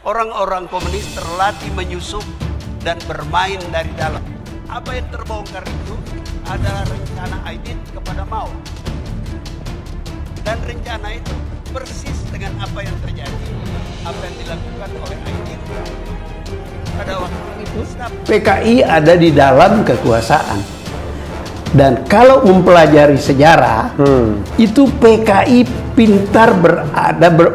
Orang-orang komunis terlatih menyusup dan bermain dari dalam. Apa yang terbongkar itu adalah rencana Aidit kepada Mao. Dan rencana itu persis dengan apa yang terjadi, apa yang dilakukan oleh Aidit pada waktu itu. PKI ada di dalam kekuasaan. Dan kalau mempelajari sejarah, itu PKI pintar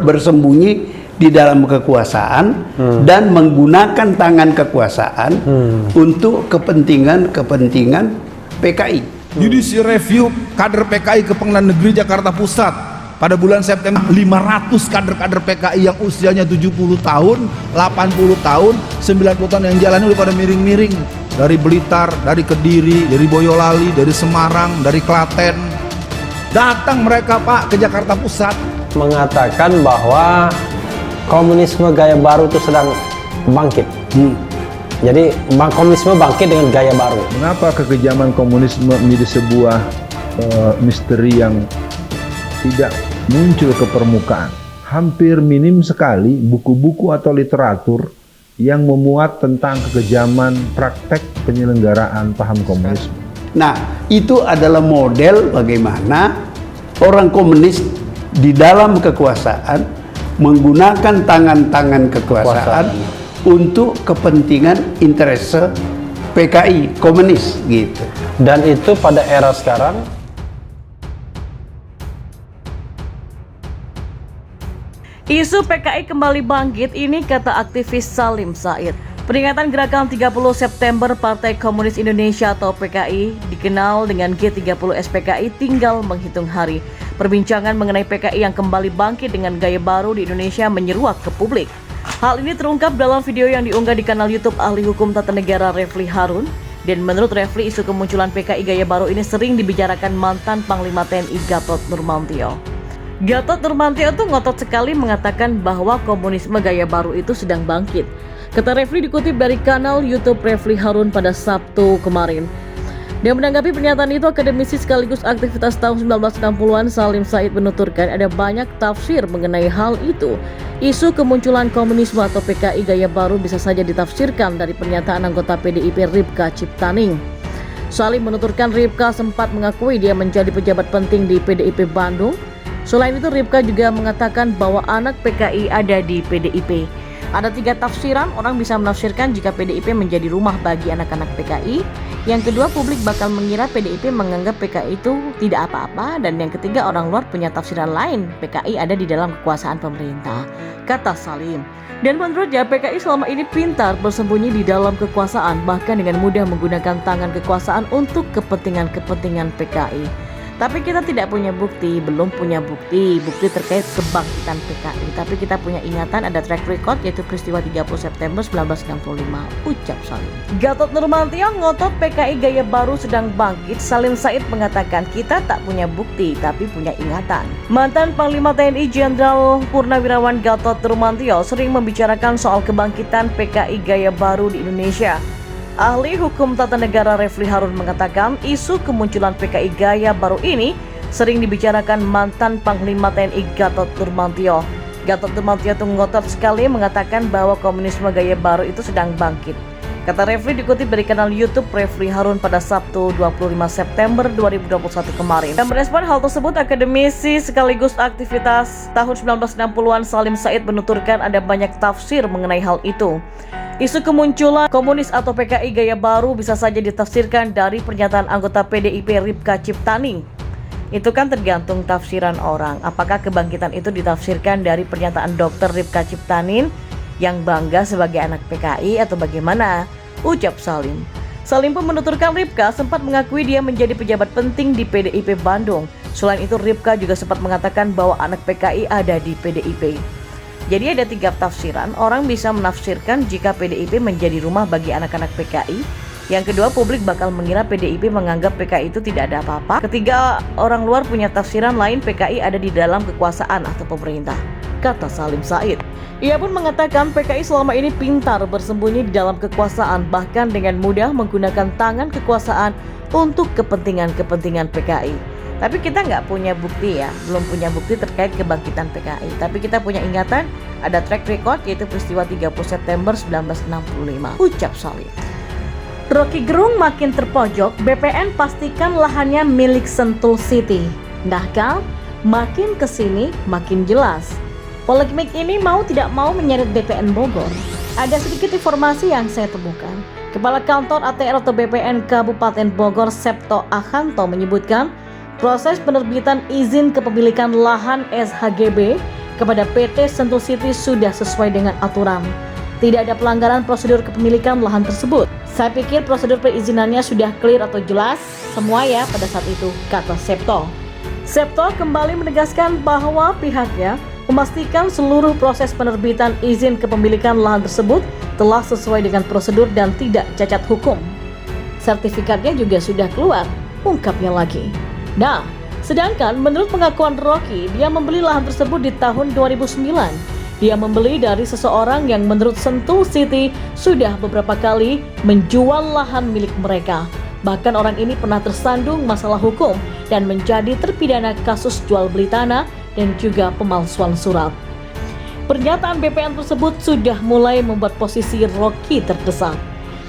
bersembunyi di dalam kekuasaan dan menggunakan tangan kekuasaan untuk kepentingan PKI. Judicial Review kader PKI ke Pengadilan Negeri Jakarta Pusat pada bulan September, 500 kader-kader PKI yang usianya 70 tahun, 80 tahun, 90 tahun yang jalannya udah pada miring-miring. Dari Blitar, dari Kediri, dari Boyolali, dari Semarang, dari Klaten. Datang mereka Pak ke Jakarta Pusat mengatakan bahwa komunisme gaya baru itu sedang bangkit. Jadi komunisme bangkit dengan gaya baru. Mengapa kekejaman komunisme menjadi sebuah misteri yang tidak muncul ke permukaan? Hampir minim sekali buku-buku atau literatur yang memuat tentang kekejaman praktek penyelenggaraan paham komunisme. Nah, itu adalah model bagaimana orang komunis di dalam kekuasaan menggunakan tangan-tangan kekuasaan untuk kepentingan interese PKI komunis gitu. Dan itu pada era sekarang isu PKI kembali bangkit ini, kata aktivis Salim Said. Peringatan gerakan 30 September Partai Komunis Indonesia atau PKI, dikenal dengan G30 SPKI, tinggal menghitung hari. Perbincangan mengenai PKI yang kembali bangkit dengan gaya baru di Indonesia menyeruak ke publik. Hal ini terungkap dalam video yang diunggah di kanal YouTube ahli hukum tata negara Refli Harun. Dan menurut Refli, isu kemunculan PKI gaya baru ini sering dibicarakan mantan Panglima TNI Gatot Nurmantio. Gatot Nurmantio tuh ngotot sekali mengatakan bahwa komunisme gaya baru itu sedang bangkit. Kata Refli dikutip dari kanal YouTube Refli Harun pada Sabtu kemarin. Dan menanggapi pernyataan itu, akademisi sekaligus aktivitas tahun 1960-an Salim Said menuturkan ada banyak tafsir mengenai hal itu. Isu kemunculan komunisme atau PKI gaya baru bisa saja ditafsirkan dari pernyataan anggota PDIP Ripka Ciptaning. Salim menuturkan Ripka sempat mengakui dia menjadi pejabat penting di PDIP Bandung. Selain itu, Ripka juga mengatakan bahwa anak PKI ada di PDIP. Ada 3 tafsiran, orang bisa menafsirkan jika PDIP menjadi rumah bagi anak-anak PKI. Yang kedua, publik bakal mengira PDIP menganggap PKI itu tidak apa-apa. Dan yang ketiga, orang luar punya tafsiran lain, PKI ada di dalam kekuasaan pemerintah, kata Salim. Dan menurutnya PKI selama ini pintar bersembunyi di dalam kekuasaan, bahkan dengan mudah menggunakan tangan kekuasaan untuk kepentingan-kepentingan PKI. Tapi kita tidak punya bukti, belum punya bukti terkait kebangkitan PKI. Tapi kita punya ingatan, ada track record, yaitu peristiwa 30 September 1965, ucap Salim. Gatot Nurmantio ngotot PKI gaya baru sedang bangkit. Salim Said mengatakan kita tak punya bukti, tapi punya ingatan. Mantan Panglima TNI Jenderal Purnawirawan Gatot Nurmantio sering membicarakan soal kebangkitan PKI gaya baru di Indonesia. Ahli hukum tata negara Refli Harun mengatakan isu kemunculan PKI gaya baru ini sering dibicarakan mantan Panglima TNI Gatot Nurmantio. Gatot Nurmantio itu ngotot sekali mengatakan bahwa komunisme gaya baru itu sedang bangkit. Kata Refli dikutip dari kanal YouTube Refli Harun pada Sabtu 25 September 2021 kemarin. Dan merespon hal tersebut, akademisi sekaligus aktivitas tahun 1960-an Salim Said menuturkan ada banyak tafsir mengenai hal itu. Isu kemunculan komunis atau PKI gaya baru bisa saja ditafsirkan dari pernyataan anggota PDIP Ripka Ciptaning. Itu kan tergantung tafsiran orang. Apakah kebangkitan itu ditafsirkan dari pernyataan Dr. Ripka Ciptaning yang bangga sebagai anak PKI atau bagaimana? Ucap Salim. Salim pun menuturkan Ripka sempat mengakui dia menjadi pejabat penting di PDIP Bandung. Selain itu, Ripka juga sempat mengatakan bahwa anak PKI ada di PDIP. Jadi ada 3 tafsiran. Orang bisa menafsirkan jika PDIP menjadi rumah bagi anak-anak PKI. Yang kedua, publik bakal mengira PDIP menganggap PKI itu tidak ada apa-apa. Ketiga, orang luar punya tafsiran lain PKI ada di dalam kekuasaan atau pemerintah, kata Salim Said. Ia pun mengatakan PKI selama ini pintar bersembunyi di dalam kekuasaan, bahkan dengan mudah menggunakan tangan kekuasaan untuk kepentingan-kepentingan PKI. Tapi kita nggak punya bukti ya, belum punya bukti terkait kebangkitan PKI. Tapi kita punya ingatan, ada track record yaitu peristiwa 30 September 1965. Ucap Salim. Rocky Gerung makin terpojok, BPN pastikan lahannya milik Sentul City. Nah Kal, makin kesini makin jelas. Polemik ini mau tidak mau menyeret BPN Bogor. Ada sedikit informasi yang saya temukan. Kepala Kantor ATR atau BPN Kabupaten Bogor Septo Akhanto menyebutkan proses penerbitan izin kepemilikan lahan SHGB kepada PT Sentul City sudah sesuai dengan aturan. Tidak ada pelanggaran prosedur kepemilikan lahan tersebut. Saya pikir prosedur perizinannya sudah clear atau jelas semua ya pada saat itu, kata Septo. Septo kembali menegaskan bahwa pihaknya memastikan seluruh proses penerbitan izin kepemilikan lahan tersebut telah sesuai dengan prosedur dan tidak cacat hukum. Sertifikatnya juga sudah keluar, ungkapnya lagi. Nah, sedangkan menurut pengakuan Rocky, dia membeli lahan tersebut di tahun 2009. Dia membeli dari seseorang yang menurut Sentul City sudah beberapa kali menjual lahan milik mereka. Bahkan orang ini pernah tersandung masalah hukum dan menjadi terpidana kasus jual beli tanah dan juga pemalsuan surat. Pernyataan BPN tersebut sudah mulai membuat posisi Rocky terdesak.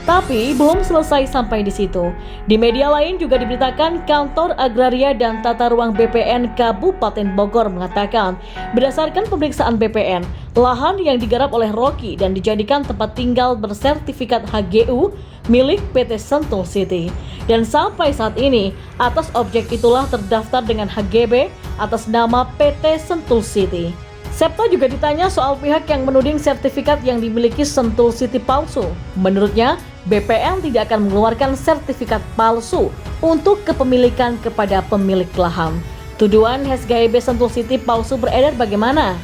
Tapi belum selesai sampai di situ. Di media lain juga diberitakan Kantor Agraria dan Tata Ruang BPN Kabupaten Bogor mengatakan, berdasarkan pemeriksaan BPN, lahan yang digarap oleh Rocky dan dijadikan tempat tinggal bersertifikat HGU milik PT Sentul City. Dan sampai saat ini, atas objek itulah terdaftar dengan HGB atas nama PT Sentul City. Septo juga ditanya soal pihak yang menuding sertifikat yang dimiliki Sentul City palsu. Menurutnya, BPN tidak akan mengeluarkan sertifikat palsu untuk kepemilikan kepada pemilik lahan. Tuduhan HGB Sentul City palsu beredar bagaimana?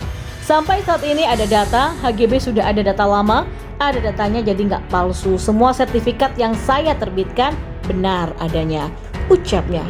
Sampai saat ini ada data, HGB sudah ada data lama, ada datanya jadi nggak palsu. Semua sertifikat yang saya terbitkan benar adanya, ucapnya.